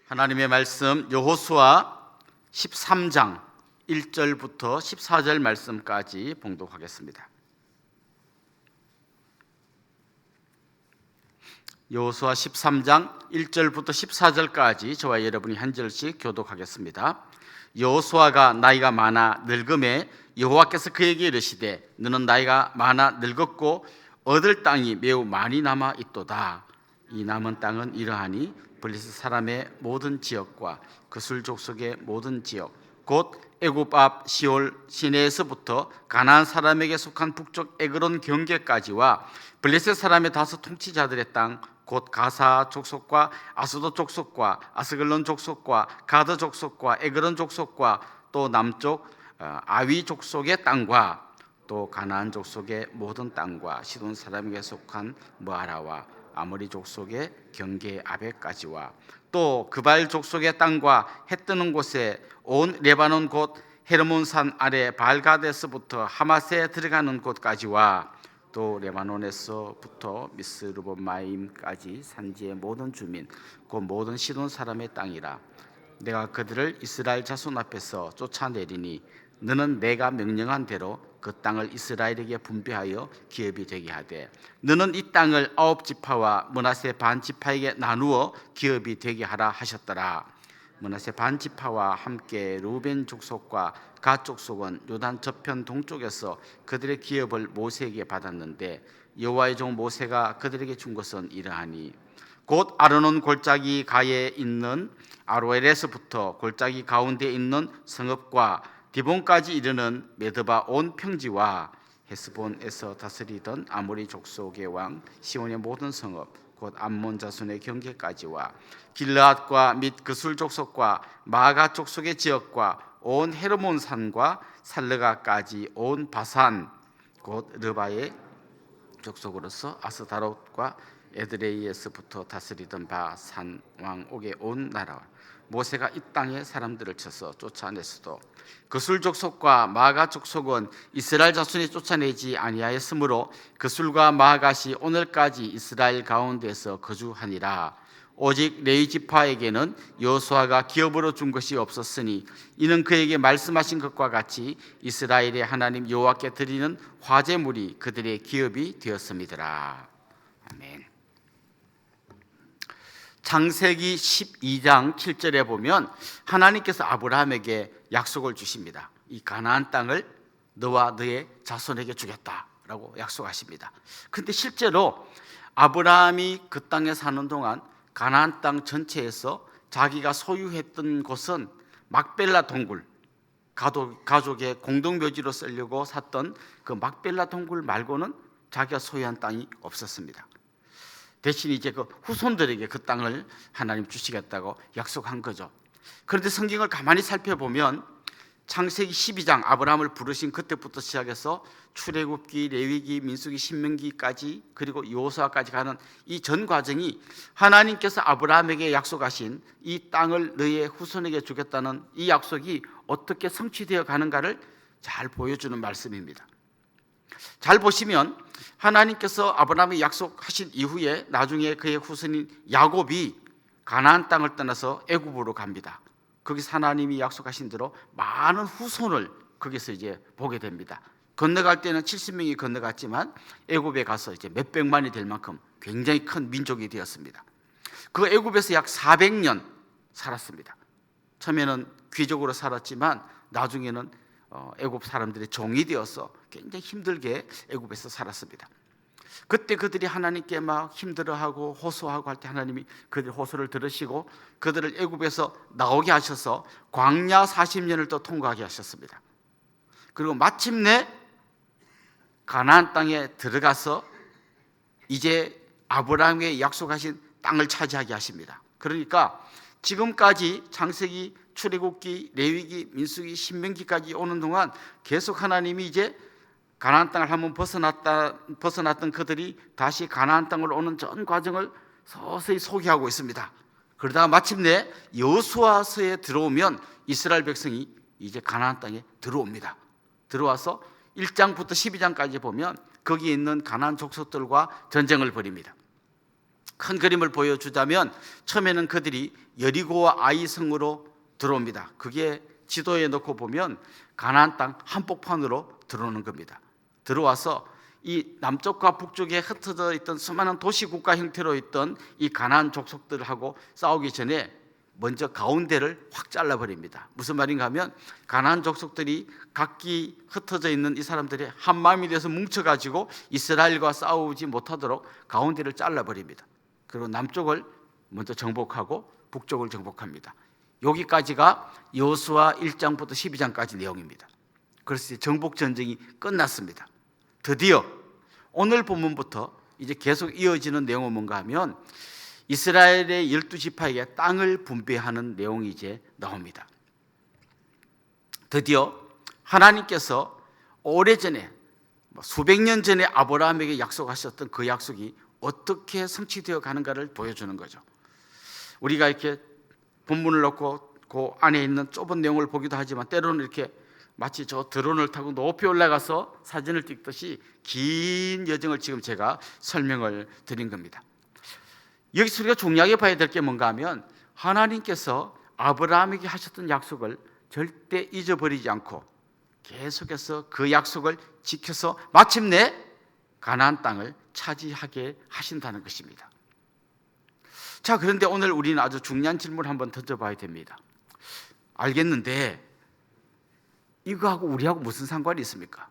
하나님의 말씀 여호수아 13장 1절부터 14절 말씀까지 봉독하겠습니다. 여호수아 13장 1절부터 14절까지 저와 여러분이 한 절씩 교독하겠습니다. 여호수아가 나이가 많아 늙음에 여호와께서 그에게 이르시되 너는 나이가 많아 늙었고 얻을 땅이 매우 많이 남아 있도다. 이 남은 땅은 이러하니 블레셋 사람의 모든 지역과 그술 족속의 모든 지역 곧 애굽 앞 시올 시내에서부터 가나안 사람에게 속한 북쪽 에그론 경계까지와 블레셋 사람의 다섯 통치자들의 땅 곧 가사 족속과 아스도 족속과 아스글론 족속과 가드 족속과 에그론 족속과 또 남쪽 아위 족속의 땅과 또 가나안 족속의 모든 땅과 시돈 사람에게 속한 무아라와 아모리 족속의 경계 아베까지와 또 그발 족속의 땅과 해 뜨는 곳에 온 레바논 곧 헤르몬산 아래 발가데스부터 하맛에 들어가는 곳까지와 또 레바논에서부터 미스르보마임까지 산지의 모든 주민 곧 모든 시돈 사람의 땅이라. 내가 그들을 이스라엘 자손 앞에서 쫓아내리니 너는 내가 명령한 대로 그 땅을 이스라엘에게 분배하여 기업이 되게 하되 너는 이 땅을 아홉 지파와 므낫세 반 지파에게 나누어 기업이 되게 하라 하셨더라. 므낫세 반 지파와 함께 루벤 족속과 갓 족속은 요단 저편 동쪽에서 그들의 기업을 모세에게 받았는데 여호와의 종 모세가 그들에게 준 것은 이러하니 곧 아르논 골짜기 가에 있는 아로엘에서부터 골짜기 가운데 있는 성읍과 디본까지 이르는 메드바 온 평지와 헤스본에서 다스리던 아모리 족속의 왕 시온의 모든 성읍 곧 암몬 자손의 경계까지와 길르앗과 및 그술 족속과 마가 족속의 지역과 온 헤르몬 산과 살르가까지 온 바산 곧 르바의 족속으로서 아스다롯과 에드레이에서부터 다스리던 바산 왕 옥의 온 나라 모세가 이 땅에 사람들을 쳐서 쫓아냈어도 그술 족속과 마가 족속은 이스라엘 자손이 쫓아내지 아니하였으므로 그술과 마갓이 오늘까지 이스라엘 가운데서 거주하니라. 오직 레위 지파에게는 여호수아가 기업으로 준 것이 없었으니 이는 그에게 말씀하신 것과 같이 이스라엘의 하나님 여호와께 드리는 화제물이 그들의 기업이 되었음이더라. 아멘. 창세기 12장 7절에 보면 하나님께서 아브라함에게 약속을 주십니다. 이 가나안 땅을 너와 너의 자손에게 주겠다라고 약속하십니다. 그런데 실제로 아브라함이 그 땅에 사는 동안 가나안 땅 전체에서 자기가 소유했던 곳은 막벨라 동굴, 가족의 공동묘지로 쓰려고 샀던 그 막벨라 동굴 말고는 자기가 소유한 땅이 없었습니다. 대신 이제 그 후손들에게 그 땅을 하나님 주시겠다고 약속한 거죠. 그런데 성경을 가만히 살펴보면 창세기 12장 아브라함을 부르신 그때부터 시작해서 출애굽기, 레위기, 민수기, 신명기까지 그리고 여호수아까지 가는 이 전 과정이 하나님께서 아브라함에게 약속하신 이 땅을 너의 후손에게 주겠다는 이 약속이 어떻게 성취되어 가는가를 잘 보여주는 말씀입니다. 잘 보시면 하나님께서 아브라함이 약속하신 이후에 나중에 그의 후손인 야곱이 가나안 땅을 떠나서 애굽으로 갑니다. 거기서 하나님이 약속하신 대로 많은 후손을 거기서 이제 보게 됩니다. 건너갈 때는 70명이 건너갔지만 애굽에 가서 이제 몇백만이 될 만큼 굉장히 큰 민족이 되었습니다. 그 애굽에서 약 400년 살았습니다. 처음에는 귀족으로 살았지만 나중에는 애굽 사람들의 종이 되어서 굉장히 힘들게 애굽에서 살았습니다. 그때 그들이 하나님께 막 힘들어하고 호소하고 할 때 하나님이 그들의 호소를 들으시고 그들을 애굽에서 나오게 하셔서 광야 40년을 또 통과하게 하셨습니다. 그리고 마침내 가나안 땅에 들어가서 이제 아브라함에게 약속하신 땅을 차지하게 하십니다. 그러니까 지금까지 창세기, 출애굽기, 레위기, 민수기, 신명기까지 오는 동안 계속 하나님이 이제 가나안 땅을 한번 벗어났던 그들이 다시 가나안 땅으로 오는 전 과정을 서서히 소개하고 있습니다. 그러다가 마침내 여호수아서에 들어오면 이스라엘 백성이 이제 가나안 땅에 들어옵니다. 들어와서 1장부터 12장까지 보면 거기에 있는 가나안 족속들과 전쟁을 벌입니다. 큰 그림을 보여주자면 처음에는 그들이 여리고와 아이성으로 들어옵니다. 그게 지도에 넣고 보면 가나안 땅 한복판으로 들어오는 겁니다. 들어와서 이 남쪽과 북쪽에 흩어져 있던 수많은 도시국가 형태로 있던 이 가나안 족속들하고 싸우기 전에 먼저 가운데를 확 잘라버립니다. 무슨 말인가 하면 가나안 족속들이 각기 흩어져 있는 이 사람들이 한 마음이 돼서 뭉쳐가지고 이스라엘과 싸우지 못하도록 가운데를 잘라버립니다. 그리고 남쪽을 먼저 정복하고 북쪽을 정복합니다. 여기까지가 여호수아 1장부터 12장까지 내용입니다. 그래서 정복 전쟁이 끝났습니다. 드디어 오늘 본문부터 이제 계속 이어지는 내용은 뭔가 하면 이스라엘의 12지파에게 땅을 분배하는 내용이 이제 나옵니다. 드디어 하나님께서 오래전에 수백 년 전에 아브라함에게 약속하셨던 그 약속이 어떻게 성취되어 가는가를 보여주는 거죠. 우리가 이렇게 본문을 놓고 그 안에 있는 좁은 내용을 보기도 하지만 때로는 이렇게 마치 저 드론을 타고 높이 올라가서 사진을 찍듯이 긴 여정을 지금 제가 설명을 드린 겁니다. 여기서 우리가 중요하게 봐야 될 게 뭔가 하면 하나님께서 아브라함에게 하셨던 약속을 절대 잊어버리지 않고 계속해서 그 약속을 지켜서 마침내 가나안 땅을 차지하게 하신다는 것입니다. 자, 그런데 오늘 우리는 아주 중요한 질문을 한번 던져봐야 됩니다. 알겠는데 이거하고 우리하고 무슨 상관이 있습니까?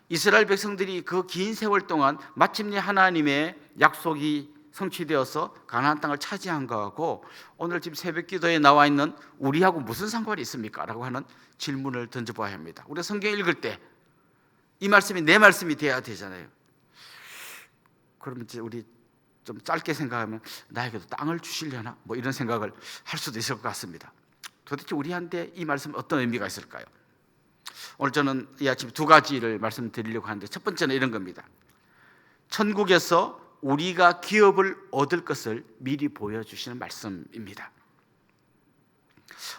이스라엘 백성들이 그 긴 세월 동안 마침내 하나님의 약속이 성취되어서 가나안 땅을 차지한 거하고 오늘 지금 새벽 기도에 나와 있는 우리하고 무슨 상관이 있습니까? 라고 하는 질문을 던져봐야 합니다. 우리가 성경 읽을 때 이 말씀이 내 말씀이 돼야 되잖아요. 그러면 이제 우리 좀 짧게 생각하면 나에게도 땅을 주시려나? 뭐 이런 생각을 할 수도 있을 것 같습니다. 도대체 우리한테 이 말씀은 어떤 의미가 있을까요? 오늘 저는 이 아침 두 가지를 말씀드리려고 하는데 첫 번째는 이런 겁니다. 천국에서 우리가 기업을 얻을 것을 미리 보여주시는 말씀입니다.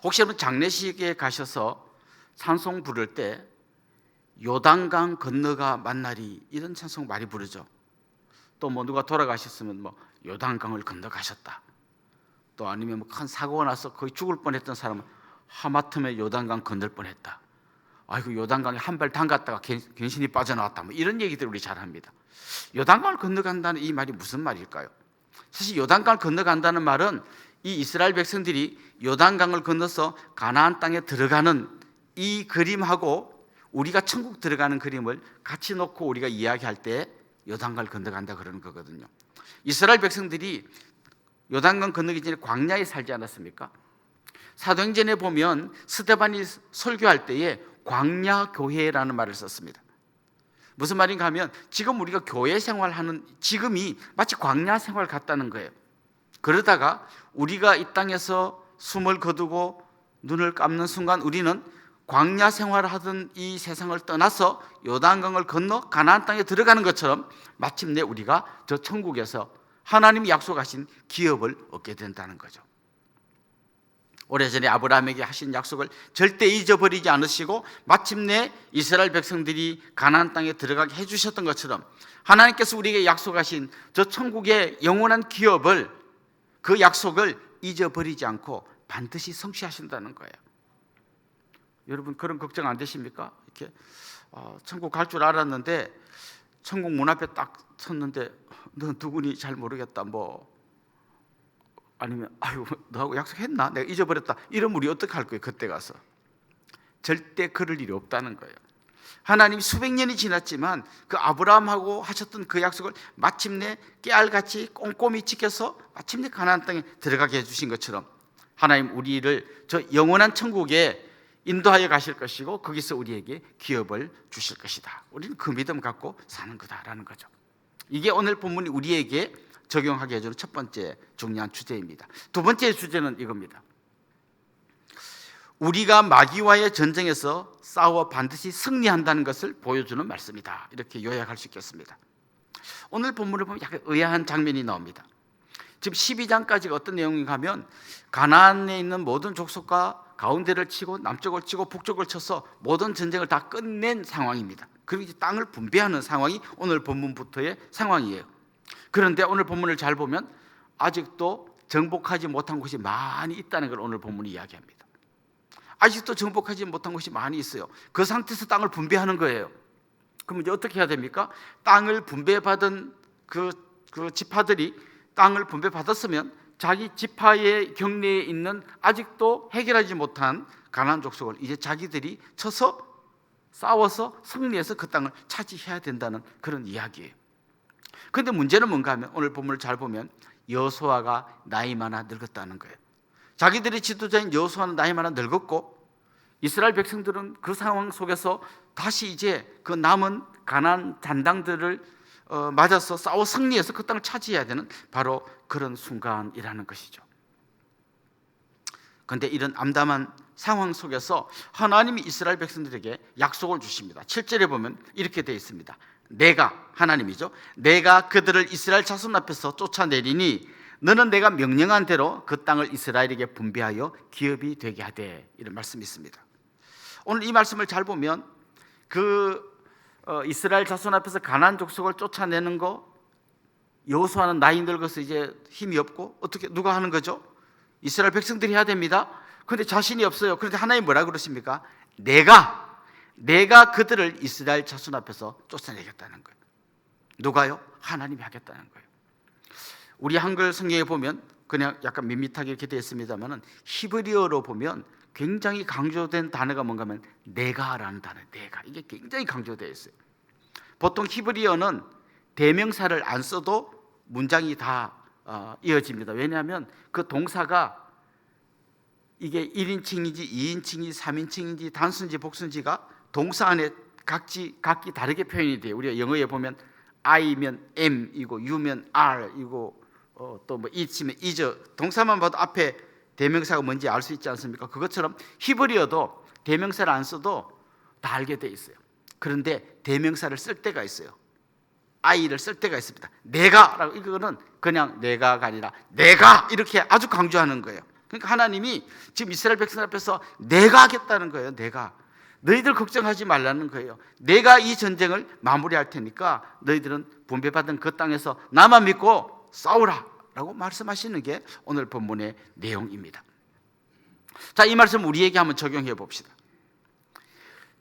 혹시 여러분 장례식에 가셔서 찬송 부를 때 요단강 건너가 만나리 이런 찬송 많이 부르죠. 또 뭐 누가 돌아가셨으면 뭐 요단강을 건너가셨다. 또 아니면 뭐 큰 사고가 나서 거의 죽을 뻔했던 사람은 하마터면 요단강 건널 뻔했다. 아이고 요단강에 한 발 담갔다가 괜신이 빠져나왔다. 뭐 이런 얘기들 우리 잘 합니다. 요단강을 건너간다는 이 말이 무슨 말일까요? 사실 요단강을 건너간다는 말은 이 이스라엘 백성들이 요단강을 건너서 가나안 땅에 들어가는 이 그림하고 우리가 천국 들어가는 그림을 같이 놓고 우리가 이야기할 때 요단강을 건너간다 그러는 거거든요. 이스라엘 백성들이 요단강 건너기 전에 광야에 살지 않았습니까? 사도행전에 보면 스데반이 설교할 때에 광야교회라는 말을 썼습니다. 무슨 말인가 하면 지금 우리가 교회 생활하는 지금이 마치 광야 생활 같다는 거예요. 그러다가 우리가 이 땅에서 숨을 거두고 눈을 감는 순간 우리는 광야 생활을 하던 이 세상을 떠나서 요단강을 건너 가나안 땅에 들어가는 것처럼 마침내 우리가 저 천국에서 하나님이 약속하신 기업을 얻게 된다는 거죠. 오래전에 아브라함에게 하신 약속을 절대 잊어버리지 않으시고 마침내 이스라엘 백성들이 가나안 땅에 들어가게 해주셨던 것처럼 하나님께서 우리에게 약속하신 저 천국의 영원한 기업을 그 약속을 잊어버리지 않고 반드시 성취하신다는 거예요. 여러분 그런 걱정 안 되십니까? 이렇게 천국 갈 줄 알았는데 천국 문 앞에 딱 섰는데 너 누구니 잘 모르겠다 뭐 아니면 아유 너하고 약속했나? 내가 잊어버렸다. 이러면 우리 어떻게 할 거예요? 그때 가서 절대 그럴 일이 없다는 거예요. 하나님이 수백 년이 지났지만 그 아브라함하고 하셨던 그 약속을 마침내 깨알같이 꼼꼼히 지켜서 마침내 가나안 땅에 들어가게 해주신 것처럼 하나님 우리를 저 영원한 천국에 인도하여 가실 것이고 거기서 우리에게 기업을 주실 것이다. 우리는 그 믿음 갖고 사는 거다라는 거죠. 이게 오늘 본문이 우리에게 적용하게 해주는 첫 번째 중요한 주제입니다. 두 번째 주제는 이겁니다. 우리가 마귀와의 전쟁에서 싸워 반드시 승리한다는 것을 보여주는 말씀이다. 이렇게 요약할 수 있겠습니다. 오늘 본문을 보면 약간 의아한 장면이 나옵니다. 지금 12장까지가 어떤 내용인가 하면 가나안에 있는 모든 족속과 가운데를 치고 남쪽을 치고 북쪽을 쳐서 모든 전쟁을 다 끝낸 상황입니다. 그리고 이제 땅을 분배하는 상황이 오늘 본문부터의 상황이에요. 그런데 오늘 본문을 잘 보면 아직도 정복하지 못한 곳이 많이 있다는 걸 오늘 본문이 이야기합니다. 아직도 정복하지 못한 곳이 많이 있어요. 그 상태에서 땅을 분배하는 거예요. 그럼 이제 어떻게 해야 됩니까? 땅을 분배받은 그 지파들이 땅을 분배받았으면 자기 지파의 경내에 있는 아직도 해결하지 못한 가나안 족속을 이제 자기들이 쳐서 싸워서 승리해서 그 땅을 차지해야 된다는 그런 이야기예요. 그런데 문제는 뭔가 하면 오늘 본문을 잘 보면 여호수아가 나이 많아 늙었다는 거예요. 자기들의 지도자인 여호수아는 나이 많아 늙었고 이스라엘 백성들은 그 상황 속에서 다시 이제 그 남은 가나안 잔당들을 맞아서 싸워 승리해서 그 땅을 차지해야 되는 바로 그런 순간이라는 것이죠. 그런데 이런 암담한 상황 속에서 하나님이 이스라엘 백성들에게 약속을 주십니다. 7절에 보면 이렇게 되어 있습니다. 내가, 하나님이죠, 내가 그들을 이스라엘 자손 앞에서 쫓아내리니 너는 내가 명령한 대로 그 땅을 이스라엘에게 분배하여 기업이 되게 하되, 이런 말씀이 있습니다. 오늘 이 말씀을 잘 보면 이스라엘 자손 앞에서 가나안 족속을 쫓아내는 거, 여호수아는 나이 늙어서 이제 힘이 없고 어떻게 누가 하는 거죠? 이스라엘 백성들이 해야 됩니다. 그런데 자신이 없어요. 그런데 하나님 뭐라 그러십니까? 내가 그들을 이스라엘 자손 앞에서 쫓아내겠다는 거예요. 누가요? 하나님이 하겠다는 거예요. 우리 한글 성경에 보면 그냥 약간 밋밋하게 이렇게 되어 있습니다만 히브리어로 보면 굉장히 강조된 단어가 뭔가 하면 내가라는 단어, 내가, 이게 굉장히 강조되어 있어요. 보통 히브리어는 대명사를 안 써도 문장이 다 이어집니다. 왜냐하면 그 동사가 이게 1인칭인지 2인칭인지 3인칭인지 단순지 복순지가 동사 안에 각기 다르게 표현이 돼요. 우리가 영어에 보면 I면 M이고 U면 R이고 또 뭐 it이면 is, 동사만 봐도 앞에 대명사가 뭔지 알 수 있지 않습니까? 그것처럼 히브리어도 대명사를 안 써도 다 알게 돼 있어요. 그런데 대명사를 쓸 때가 있어요. I를 쓸 때가 있습니다. 내가라고, 이거는 그냥 내가가 아니라 내가, 이렇게 아주 강조하는 거예요. 그러니까 하나님이 지금 이스라엘 백성 앞에서 내가 하겠다는 거예요. 내가. 너희들 걱정하지 말라는 거예요. 내가 이 전쟁을 마무리할 테니까 너희들은 분배받은 그 땅에서 나만 믿고 싸우라 라고 말씀하시는 게 오늘 본문의 내용입니다. 자, 이 말씀 우리에게 한번 적용해 봅시다.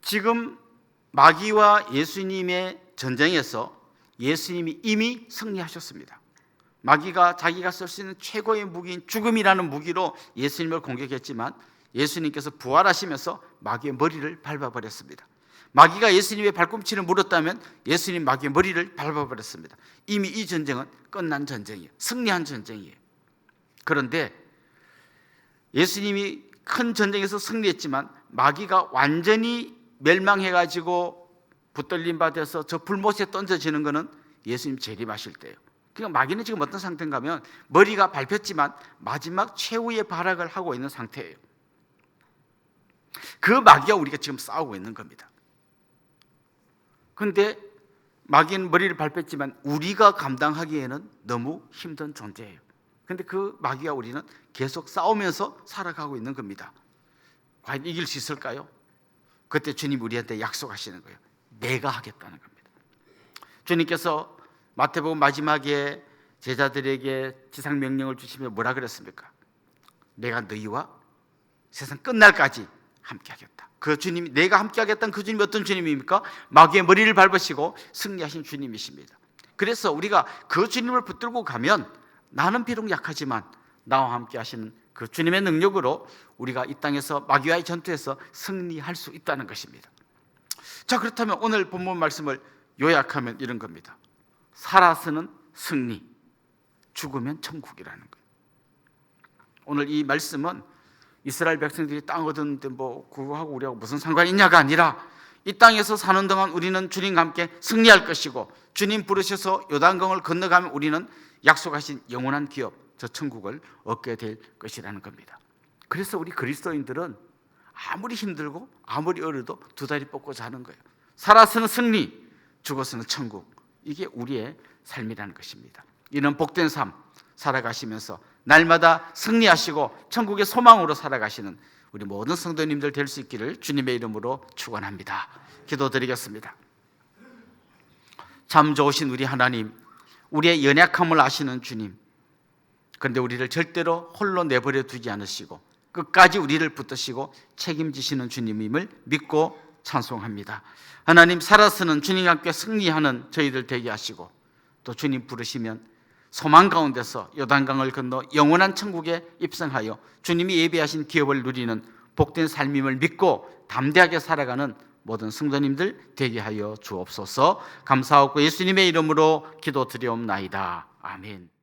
지금 마귀와 예수님의 전쟁에서 예수님이 이미 승리하셨습니다. 마귀가 자기가 쓸 수 있는 최고의 무기인 죽음이라는 무기로 예수님을 공격했지만 예수님께서 부활하시면서 마귀의 머리를 밟아버렸습니다. 마귀가 예수님의 발꿈치를 물었다면 예수님 마귀의 머리를 밟아버렸습니다. 이미 이 전쟁은 끝난 전쟁이에요. 승리한 전쟁이에요. 그런데 예수님이 큰 전쟁에서 승리했지만 마귀가 완전히 멸망해가지고 붙들림 받아서 저 불못에 던져지는 것은 예수님 재림하실 때예요. 그러니까 마귀는 지금 어떤 상태인가 하면 머리가 밟혔지만 마지막 최후의 발악을 하고 있는 상태예요. 그 마귀와 우리가 지금 싸우고 있는 겁니다. 그런데 마귀는 머리를 밟혔지만 우리가 감당하기에는 너무 힘든 존재예요. 그런데 그 마귀와 우리는 계속 싸우면서 살아가고 있는 겁니다. 과연 이길 수 있을까요? 그때 주님 우리한테 약속하시는 거예요. 내가 하겠다는 겁니다. 주님께서 마태복음 마지막에 제자들에게 지상 명령을 주시며 뭐라 그랬습니까? 내가 너희와 세상 끝날까지 함께 하겠다. 그 주님이, 내가 함께 하겠다는 그 주님이 어떤 주님입니까? 마귀의 머리를 밟으시고 승리하신 주님이십니다. 그래서 우리가 그 주님을 붙들고 가면 나는 비록 약하지만 나와 함께 하시는 그 주님의 능력으로 우리가 이 땅에서 마귀와의 전투에서 승리할 수 있다는 것입니다. 자, 그렇다면 오늘 본문 말씀을 요약하면 이런 겁니다. 살아서는 승리, 죽으면 천국이라는 거예요. 오늘 이 말씀은 이스라엘 백성들이 땅 얻었는데 뭐 그거하고 우리하고 무슨 상관이 있냐가 아니라 이 땅에서 사는 동안 우리는 주님과 함께 승리할 것이고 주님 부르셔서 요단강을 건너가면 우리는 약속하신 영원한 기업, 저 천국을 얻게 될 것이라는 겁니다. 그래서 우리 그리스도인들은 아무리 힘들고 아무리 어려도 두 다리 뻗고 자는 거예요. 살아서는 승리, 죽어서는 천국. 이게 우리의 삶이라는 것입니다. 이는 복된 삶 살아가시면서 날마다 승리하시고 천국의 소망으로 살아가시는 우리 모든 성도님들 될 수 있기를 주님의 이름으로 축원합니다. 기도드리겠습니다. 참 좋으신 우리 하나님, 우리의 연약함을 아시는 주님, 그런데 우리를 절대로 홀로 내버려 두지 않으시고 끝까지 우리를 붙드시고 책임지시는 주님임을 믿고 찬송합니다. 하나님, 살아서는 주님과 함께 승리하는 저희들 되게 하시고, 또 주님 부르시면 소망 가운데서 요단강을 건너 영원한 천국에 입성하여 주님이 예비하신 기업을 누리는 복된 삶임을 믿고 담대하게 살아가는 모든 성도님들 되게 하여 주옵소서. 감사하고 예수님의 이름으로 기도드리옵나이다. 아멘.